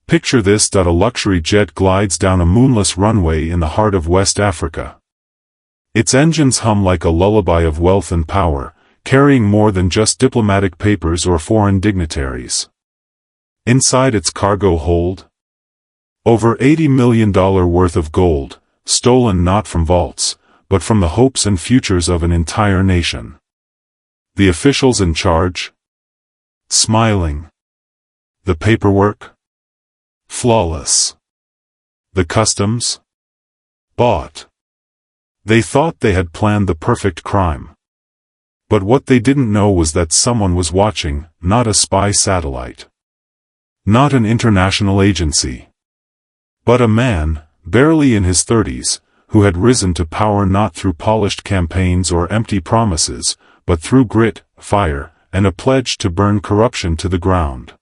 Picture this: a luxury jet glides down a moonless runway in the heart of West Africa. Its engines hum like a lullaby of wealth and power, carrying more than just diplomatic papers or foreign dignitaries. Inside its cargo hold, over $80 million worth of gold, stolen not from vaults, but from the hopes and futures of an entire nation. The officials in charge? Smiling. The paperwork? Flawless. The customs? Bought. They thought they had planned the perfect crime. But what they didn't know was that someone was watching, not a spy satellite. Not an international agency. But a man, barely in his 30s, who had risen to power not through polished campaigns or empty promises, but through grit, fire, and a pledge to burn corruption to the ground.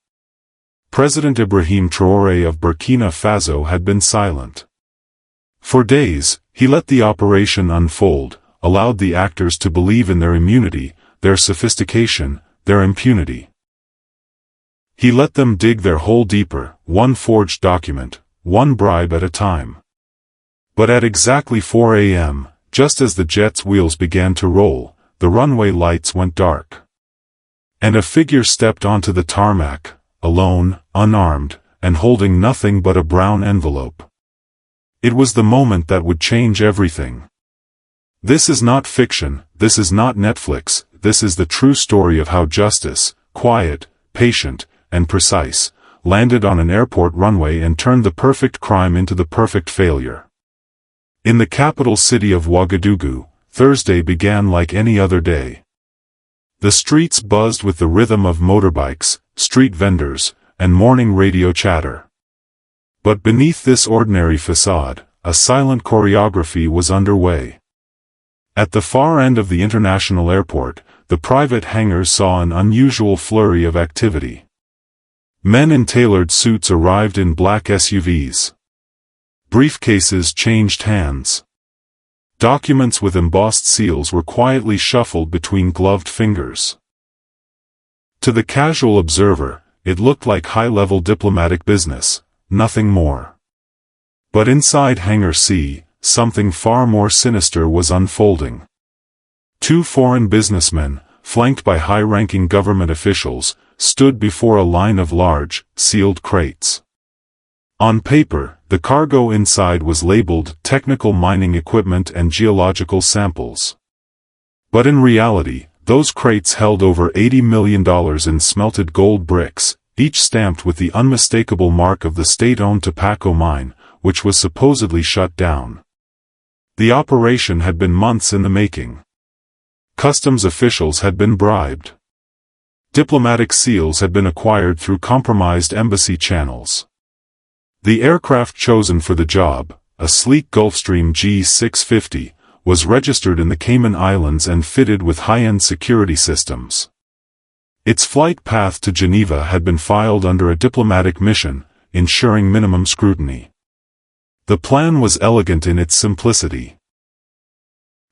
President Ibrahim Traoré of Burkina Faso had been silent. For days, he let the operation unfold, allowed the actors to believe in their immunity, their sophistication, their impunity. He let them dig their hole deeper, one forged document, one bribe at a time. But at exactly 4 a.m., just as the jet's wheels began to roll, the runway lights went dark. And a figure stepped onto the tarmac, alone, unarmed, and holding nothing but a brown envelope. It was the moment that would change everything. This is not fiction, this is not Netflix, this is the true story of how justice, quiet, patient, and precise, landed on an airport runway and turned the perfect crime into the perfect failure. In the capital city of Ouagadougou, Thursday began like any other day. The streets buzzed with the rhythm of motorbikes, street vendors, and morning radio chatter. But beneath this ordinary facade, a silent choreography was underway. At the far end of the international airport, the private hangars saw an unusual flurry of activity. Men in tailored suits arrived in black SUVs. Briefcases changed hands. Documents with embossed seals were quietly shuffled between gloved fingers. To the casual observer, it looked like high-level diplomatic business, nothing more. But inside Hangar C, something far more sinister was unfolding. Two foreign businessmen, flanked by high-ranking government officials, stood before a line of large, sealed crates. On paper, the cargo inside was labeled technical mining equipment and geological samples. But in reality, those crates held over $80 million in smelted gold bricks, each stamped with the unmistakable mark of the state-owned Tobacco mine, which was supposedly shut down. The operation had been months in the making. Customs officials had been bribed. Diplomatic seals had been acquired through compromised embassy channels. The aircraft chosen for the job, a sleek Gulfstream G650, was registered in the Cayman Islands and fitted with high-end security systems. Its flight path to Geneva had been filed under a diplomatic mission, ensuring minimum scrutiny. The plan was elegant in its simplicity.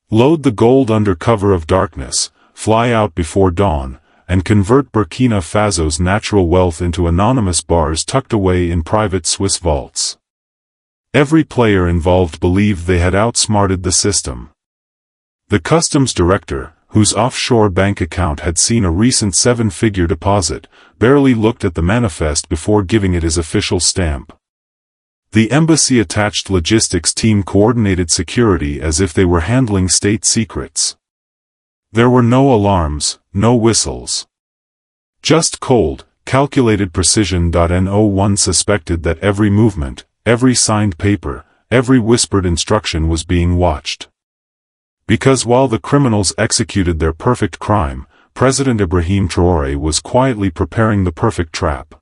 Load the gold under cover of darkness, fly out before dawn, and convert Burkina Faso's natural wealth into anonymous bars tucked away in private Swiss vaults. Every player involved believed they had outsmarted the system. The customs director, whose offshore bank account had seen a recent seven-figure deposit, barely looked at the manifest before giving it his official stamp. The embassy-attached logistics team coordinated security as if they were handling state secrets. There were no alarms, no whistles. Just cold, calculated precision. No one suspected that every movement, every signed paper, every whispered instruction was being watched. Because while the criminals executed their perfect crime, President Ibrahim Traoré was quietly preparing the perfect trap.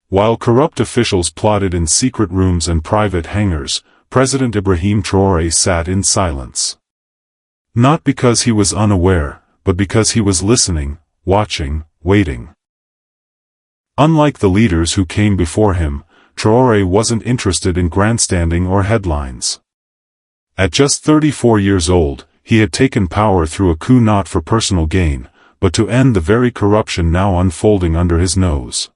While corrupt officials plotted in secret rooms and private hangars, President Ibrahim Traoré sat in silence. Not because he was unaware, but because he was listening, watching, waiting. Unlike the leaders who came before him, Traoré wasn't interested in grandstanding or headlines. At just 34 years old, he had taken power through a coup not for personal gain, but to end the very corruption now unfolding under his nose.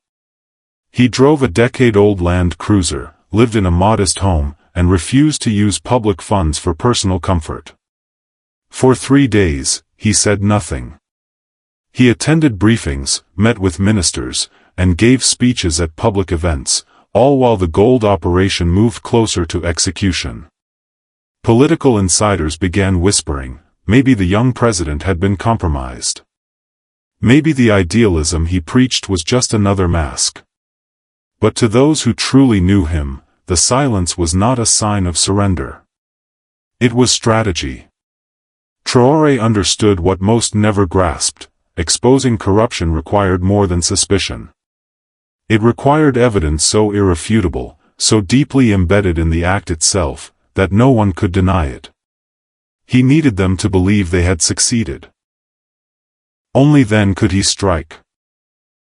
He drove a decade-old Land Cruiser, lived in a modest home, and refused to use public funds for personal comfort. For 3 days, he said nothing. He attended briefings, met with ministers, and gave speeches at public events, all while the gold operation moved closer to execution. Political insiders began whispering, maybe the young president had been compromised. Maybe the idealism he preached was just another mask. But to those who truly knew him, the silence was not a sign of surrender. It was strategy. Traore understood what most never grasped: exposing corruption required more than suspicion. It required evidence so irrefutable, so deeply embedded in the act itself, that no one could deny it. He needed them to believe they had succeeded. Only then could he strike.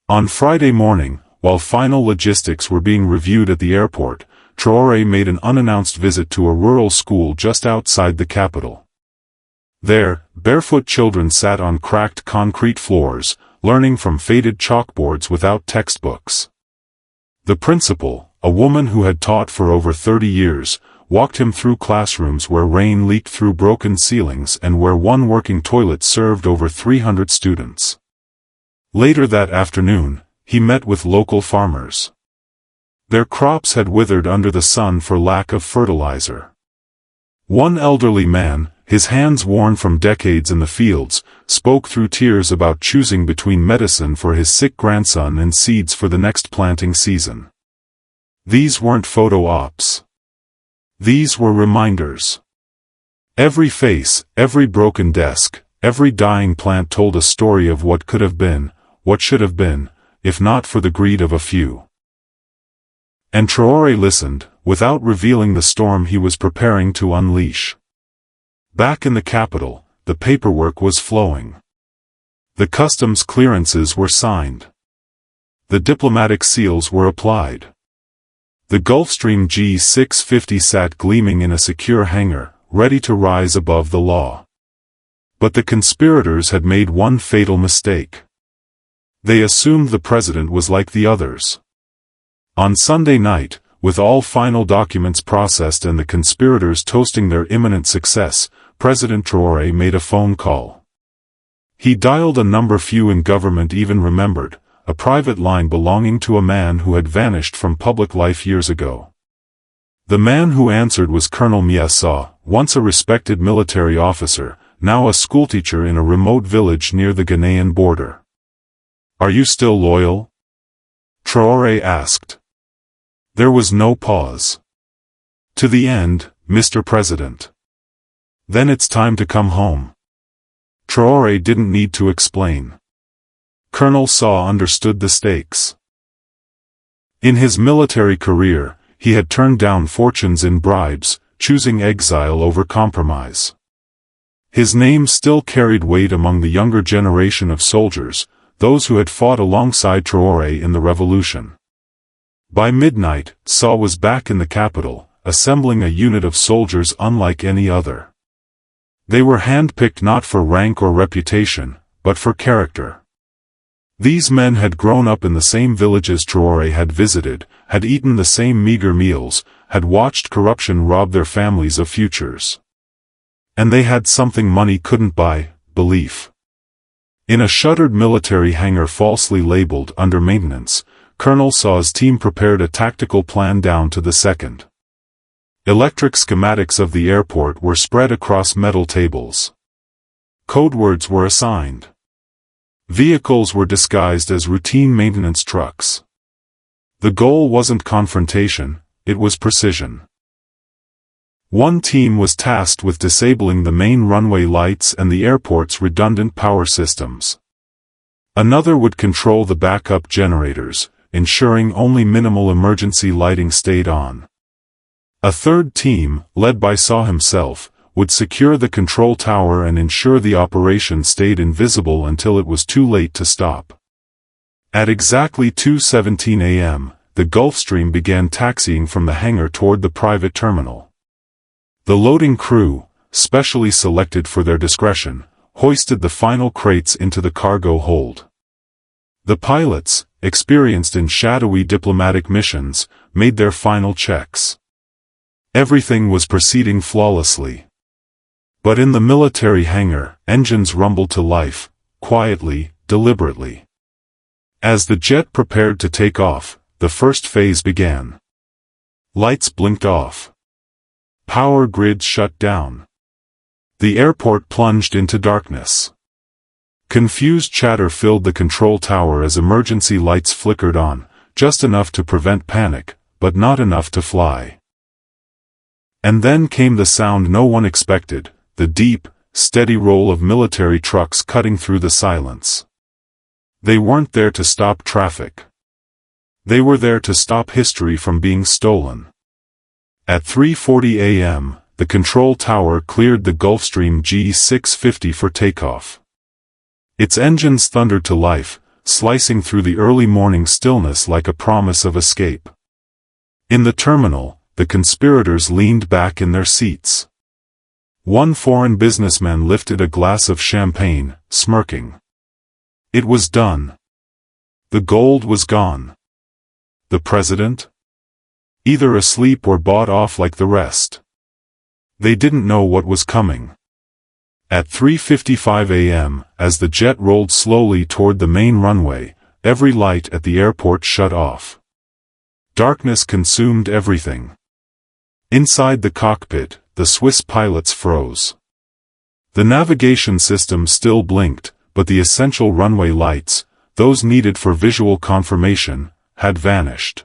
On Friday morning, while final logistics were being reviewed at the airport, Traore made an unannounced visit to a rural school just outside the capital. There, barefoot children sat on cracked concrete floors, learning from faded chalkboards without textbooks. The principal, a woman who had taught for over 30 years, walked him through classrooms where rain leaked through broken ceilings and where one working toilet served over 300 students. Later that afternoon, he met with local farmers. Their crops had withered under the sun for lack of fertilizer. One elderly man, his hands worn from decades in the fields, spoke through tears about choosing between medicine for his sick grandson and seeds for the next planting season. These weren't photo ops. These were reminders. Every face, every broken desk, every dying plant told a story of what could have been, what should have been, if not for the greed of a few. And Traore listened, without revealing the storm he was preparing to unleash. Back in the capital, the paperwork was flowing. The customs clearances were signed. The diplomatic seals were applied. The Gulfstream G650 sat gleaming in a secure hangar, ready to rise above the law. But the conspirators had made one fatal mistake. They assumed the president was like the others. On Sunday night, with all final documents processed and the conspirators toasting their imminent success, President Traore made a phone call. He dialed a number few in government even remembered, a private line belonging to a man who had vanished from public life years ago. The man who answered was Colonel Miasaw, once a respected military officer, now a schoolteacher in a remote village near the Ghanaian border. "Are you still loyal?" Traore asked. There was no pause. "To the end, Mr. President." "Then it's time to come home." Traore didn't need to explain. Colonel Saw understood the stakes. In his military career, he had turned down fortunes in bribes, choosing exile over compromise. His name still carried weight among the younger generation of soldiers, those who had fought alongside Traore in the revolution. By midnight, Saw was back in the capital, assembling a unit of soldiers unlike any other. They were handpicked not for rank or reputation, but for character. These men had grown up in the same villages Traore had visited, had eaten the same meager meals, had watched corruption rob their families of futures. And they had something money couldn't buy: belief. In a shuttered military hangar falsely labeled under maintenance, Colonel Saw's team prepared a tactical plan down to the second. Electric schematics of the airport were spread across metal tables. Codewords were assigned. Vehicles were disguised as routine maintenance trucks. The goal wasn't confrontation, it was precision. One team was tasked with disabling the main runway lights and the airport's redundant power systems. Another would control the backup generators, ensuring only minimal emergency lighting stayed on. A third team, led by Saw himself, would secure the control tower and ensure the operation stayed invisible until it was too late to stop. At exactly 2:17 a.m., the Gulfstream began taxiing from the hangar toward the private terminal. The loading crew, specially selected for their discretion, hoisted the final crates into the cargo hold. The pilots, experienced in shadowy diplomatic missions, made their final checks. Everything was proceeding flawlessly. But in the military hangar, engines rumbled to life, quietly, deliberately. As the jet prepared to take off, the first phase began. Lights blinked off. Power grids shut down. The airport plunged into darkness. Confused chatter filled the control tower as emergency lights flickered on, just enough to prevent panic, but not enough to fly. And then came the sound no one expected, the deep, steady roll of military trucks cutting through the silence. They weren't there to stop traffic. They were there to stop history from being stolen. At 3:40 a.m., the control tower cleared the Gulfstream G650 for takeoff. Its engines thundered to life, slicing through the early morning stillness like a promise of escape. In the terminal, the conspirators leaned back in their seats. One foreign businessman lifted a glass of champagne, smirking. It was done. The gold was gone. The president? Either asleep or bought off like the rest. They didn't know what was coming. At 3:55 a.m., as the jet rolled slowly toward the main runway, every light at the airport shut off. Darkness consumed everything. Inside the cockpit, the Swiss pilots froze. The navigation system still blinked, but the essential runway lights, those needed for visual confirmation, had vanished.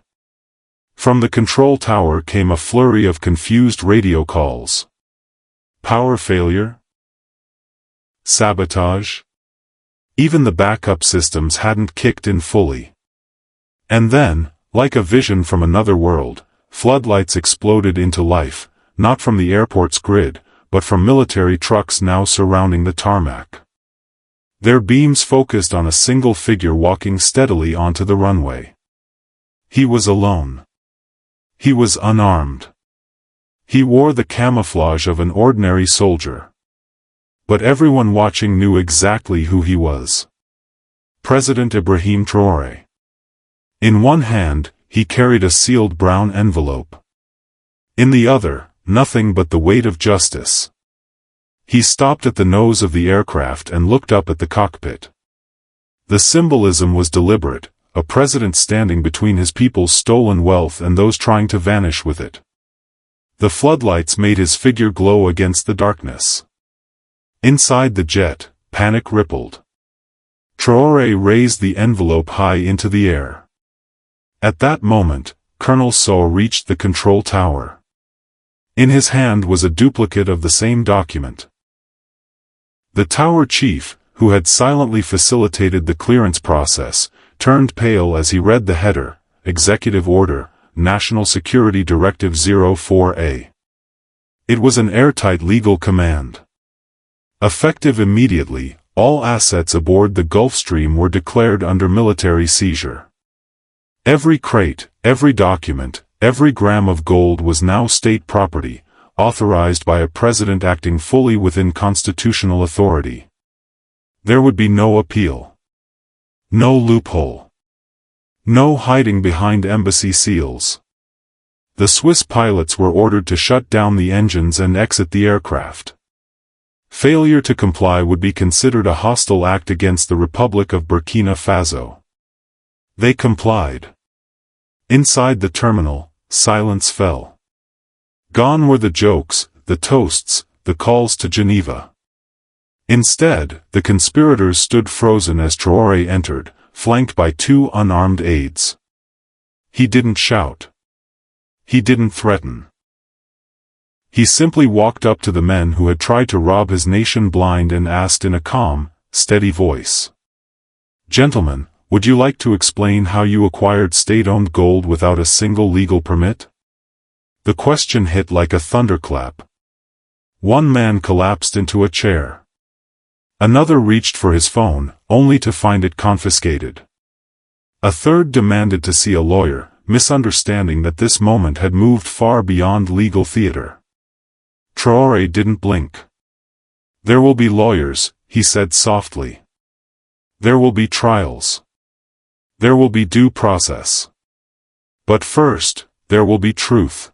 From the control tower came a flurry of confused radio calls. Power failure? Sabotage? Even the backup systems hadn't kicked in fully. And then, like a vision from another world, floodlights exploded into life, not from the airport's grid, but from military trucks now surrounding the tarmac. Their beams focused on a single figure walking steadily onto the runway. He was alone. He was unarmed. He wore the camouflage of an ordinary soldier. But everyone watching knew exactly who he was. President Ibrahim Traoré. In one hand, he carried a sealed brown envelope. In the other, nothing but the weight of justice. He stopped at the nose of the aircraft and looked up at the cockpit. The symbolism was deliberate, a president standing between his people's stolen wealth and those trying to vanish with it. The floodlights made his figure glow against the darkness. Inside the jet, panic rippled. Traoré raised the envelope high into the air. At that moment, Colonel Sow reached the control tower. In his hand was a duplicate of the same document. The tower chief, who had silently facilitated the clearance process, turned pale as he read the header, Executive Order, National Security Directive 04A. It was an airtight legal command. Effective immediately, all assets aboard the Gulfstream were declared under military seizure. Every crate, every document, every gram of gold was now state property, authorized by a president acting fully within constitutional authority. There would be no appeal. No loophole. No hiding behind embassy seals. The Swiss pilots were ordered to shut down the engines and exit the aircraft. Failure to comply would be considered a hostile act against the Republic of Burkina Faso. They complied. Inside the terminal, silence fell. Gone were the jokes, the toasts, the calls to Geneva. Instead, the conspirators stood frozen as Traoré entered, flanked by two unarmed aides. He didn't shout. He didn't threaten. He simply walked up to the men who had tried to rob his nation blind and asked in a calm, steady voice. "Gentlemen, would you like to explain how you acquired state-owned gold without a single legal permit?" The question hit like a thunderclap. One man collapsed into a chair. Another reached for his phone, only to find it confiscated. A third demanded to see a lawyer, misunderstanding that this moment had moved far beyond legal theater. Traoré didn't blink. "There will be lawyers," he said softly. "There will be trials. There will be due process. But first, there will be truth.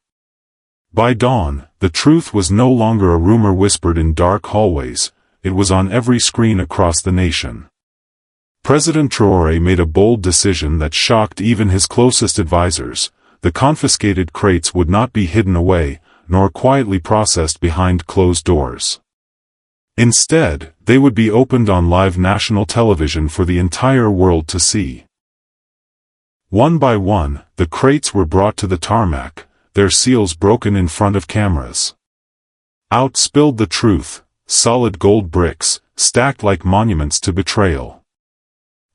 By dawn, the truth was no longer a rumor whispered in dark hallways, it was on every screen across the nation. President Traore made a bold decision that shocked even his closest advisors. The confiscated crates would not be hidden away, nor quietly processed behind closed doors. Instead, they would be opened on live national television for the entire world to see. One by one, the crates were brought to the tarmac, their seals broken in front of cameras. Out spilled the truth, solid gold bricks, stacked like monuments to betrayal.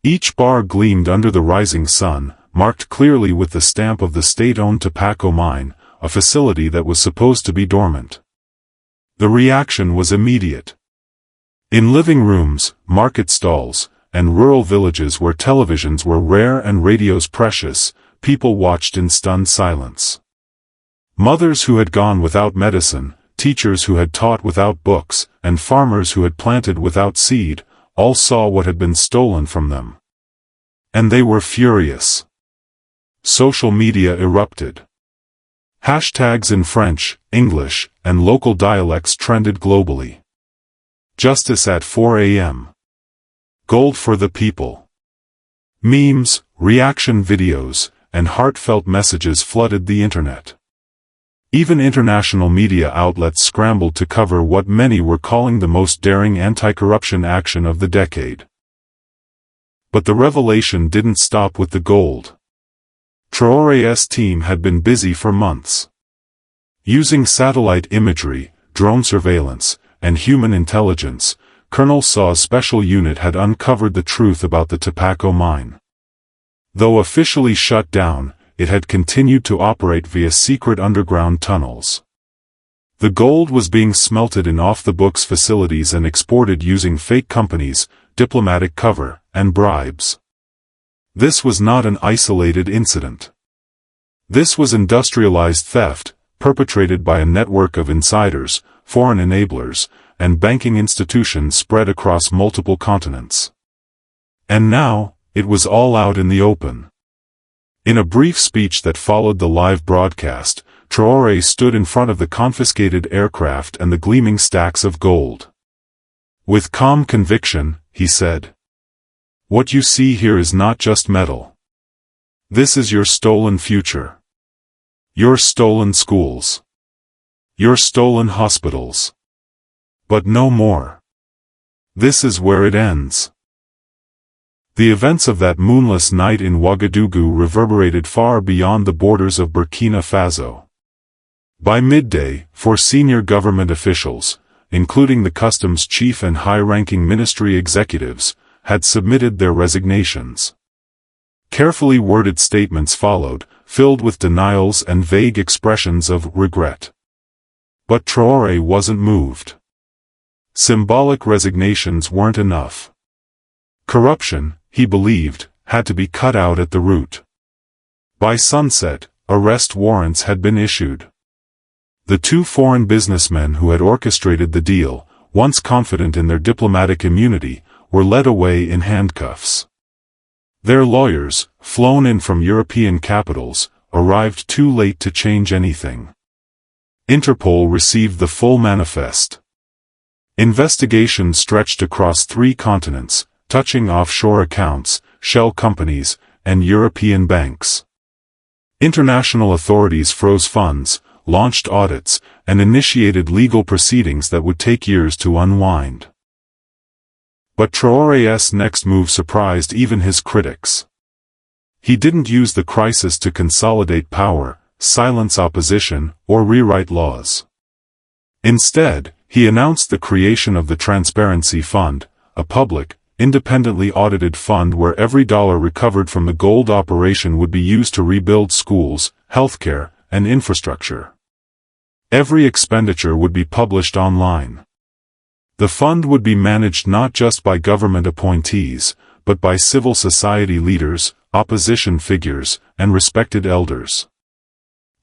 Each bar gleamed under the rising sun, marked clearly with the stamp of the state-owned tobacco mine, a facility that was supposed to be dormant. The reaction was immediate. In living rooms, market stalls, and rural villages where televisions were rare and radios precious, people watched in stunned silence. Mothers who had gone without medicine, teachers who had taught without books, and farmers who had planted without seed, all saw what had been stolen from them. And they were furious. Social media erupted. Hashtags in French, English, and local dialects trended globally. Justice at 4 a.m. Gold for the people. Memes, reaction videos, and heartfelt messages flooded the internet. Even international media outlets scrambled to cover what many were calling the most daring anti-corruption action of the decade. But the revelation didn't stop with the gold. Traoré's team had been busy for months. Using satellite imagery, drone surveillance, and human intelligence, Colonel Saw's special unit had uncovered the truth about the tobacco mine. Though officially shut down, it had continued to operate via secret underground tunnels. The gold was being smelted in off-the-books facilities and exported using fake companies, diplomatic cover, and bribes. This was not an isolated incident. This was industrialized theft, perpetrated by a network of insiders, foreign enablers, and banking institutions spread across multiple continents. And now, it was all out in the open. In a brief speech that followed the live broadcast, Traoré stood in front of the confiscated aircraft and the gleaming stacks of gold. With calm conviction, he said, "What you see here is not just metal. This is your stolen future. Your stolen schools. Your stolen hospitals. But no more. This is where it ends." The events of that moonless night in Ouagadougou reverberated far beyond the borders of Burkina Faso. By midday, 4 senior government officials, including the customs chief and high-ranking ministry executives, had submitted their resignations. Carefully worded statements followed, filled with denials and vague expressions of regret. But Traoré wasn't moved. Symbolic resignations weren't enough. Corruption, he believed, had to be cut out at the root. By sunset, arrest warrants had been issued. The 2 foreign businessmen who had orchestrated the deal, once confident in their diplomatic immunity, were led away in handcuffs. Their lawyers, flown in from European capitals, arrived too late to change anything. Interpol received the full manifest. Investigations stretched across 3 continents, touching offshore accounts, shell companies, and European banks. International authorities froze funds, launched audits, and initiated legal proceedings that would take years to unwind. But Traoré's next move surprised even his critics. He didn't use the crisis to consolidate power, silence opposition, or rewrite laws. Instead, he announced the creation of the Transparency Fund, a public, independently audited fund where every dollar recovered from the gold operation would be used to rebuild schools, healthcare, and infrastructure. Every expenditure would be published online. The fund would be managed not just by government appointees, but by civil society leaders, opposition figures, and respected elders.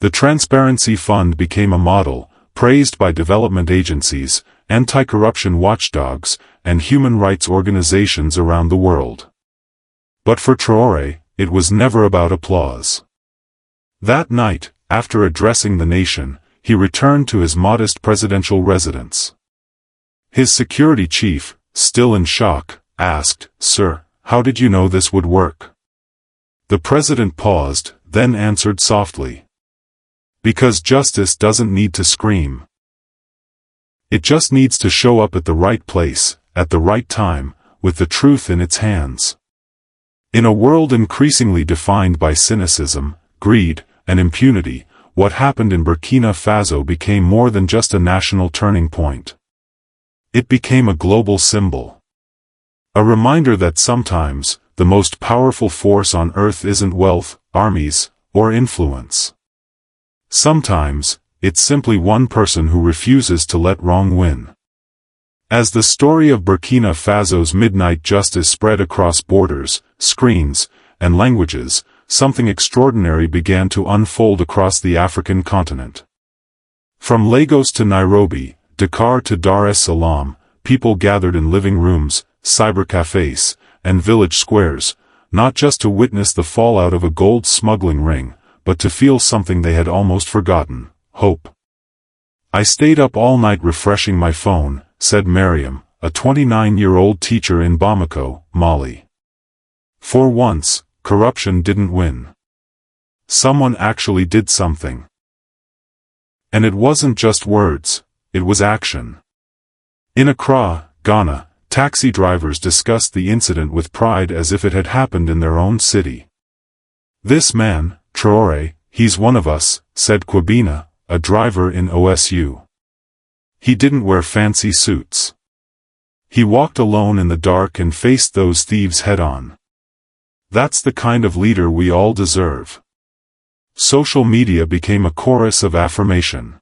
The Transparency Fund became a model, praised by development agencies, anti-corruption watchdogs, and human rights organizations around the world. But for Traoré, it was never about applause. That night, after addressing the nation, he returned to his modest presidential residence. His security chief, still in shock, asked, "Sir, how did you know this would work?" The president paused, then answered softly, "Because justice doesn't need to scream. It just needs to show up at the right place, at the right time, with the truth in its hands." In a world increasingly defined by cynicism, greed, and impunity, what happened in Burkina Faso became more than just a national turning point. It became a global symbol. A reminder that sometimes, the most powerful force on earth isn't wealth, armies, or influence. Sometimes, it's simply one person who refuses to let wrong win. As the story of Burkina Faso's midnight justice spread across borders, screens, and languages, something extraordinary began to unfold across the African continent. From Lagos to Nairobi, Dakar to Dar es Salaam, people gathered in living rooms, cybercafes, and village squares, not just to witness the fallout of a gold smuggling ring, but to feel something they had almost forgotten: hope. "I stayed up all night refreshing my phone," said Mariam, a 29-year-old teacher in Bamako, Mali. For once, corruption didn't win. Someone actually did something. And it wasn't just words, it was action. In Accra, Ghana, taxi drivers discussed the incident with pride as if it had happened in their own city. "This man, Traore, he's one of us," said Kwabena, a driver in OSU. "He didn't wear fancy suits. He walked alone in the dark and faced those thieves head-on. That's the kind of leader we all deserve." Social media became a chorus of affirmation.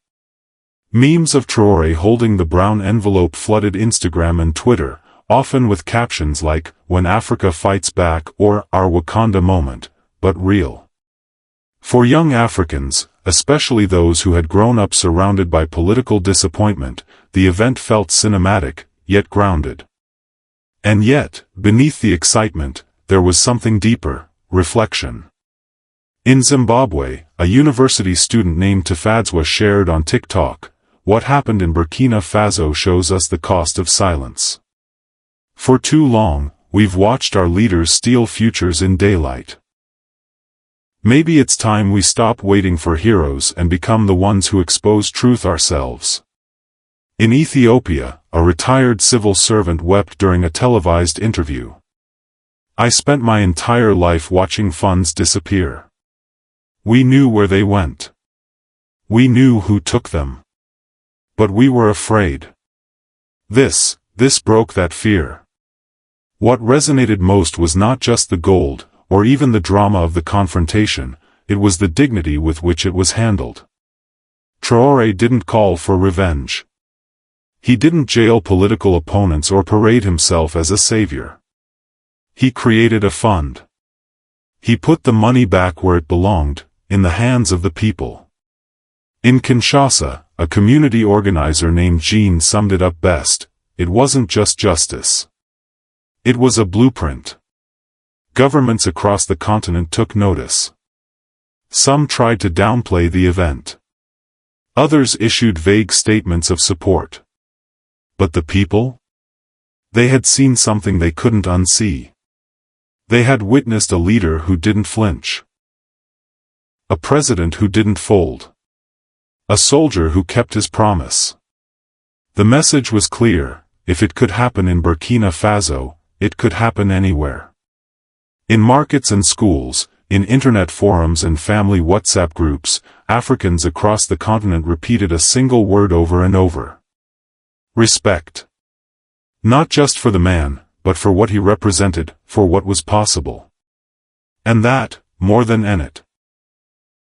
Memes of Traore holding the brown envelope flooded Instagram and Twitter, often with captions like, "When Africa fights back" or "Our Wakanda moment," but real. For young Africans, especially those who had grown up surrounded by political disappointment, the event felt cinematic, yet grounded. And yet, beneath the excitement, there was something deeper: reflection. In Zimbabwe, a university student named Tafadzwa shared on TikTok, "What happened in Burkina Faso shows us the cost of silence. For too long, we've watched our leaders steal futures in daylight. Maybe it's time we stop waiting for heroes and become the ones who expose truth ourselves." In Ethiopia, a retired civil servant wept during a televised interview. "I spent my entire life watching funds disappear. We knew where they went. We knew who took them. But we were afraid. This broke that fear." What resonated most was not just the gold, or even the drama of the confrontation, it was the dignity with which it was handled. Traore didn't call for revenge. He didn't jail political opponents or parade himself as a savior. He created a fund. He put the money back where it belonged, in the hands of the people. In Kinshasa, a community organizer named Jean summed it up best: it wasn't just justice. It was a blueprint. Governments across the continent took notice. Some tried to downplay the event. Others issued vague statements of support. But the people? They had seen something they couldn't unsee. They had witnessed a leader who didn't flinch. A president who didn't fold. A soldier who kept his promise. The message was clear: if it could happen in Burkina Faso, it could happen anywhere. In markets and schools, in internet forums and family WhatsApp groups, Africans across the continent repeated a single word over and over: respect. Not just for the man, but for what he represented, for what was possible. And that, more than anything,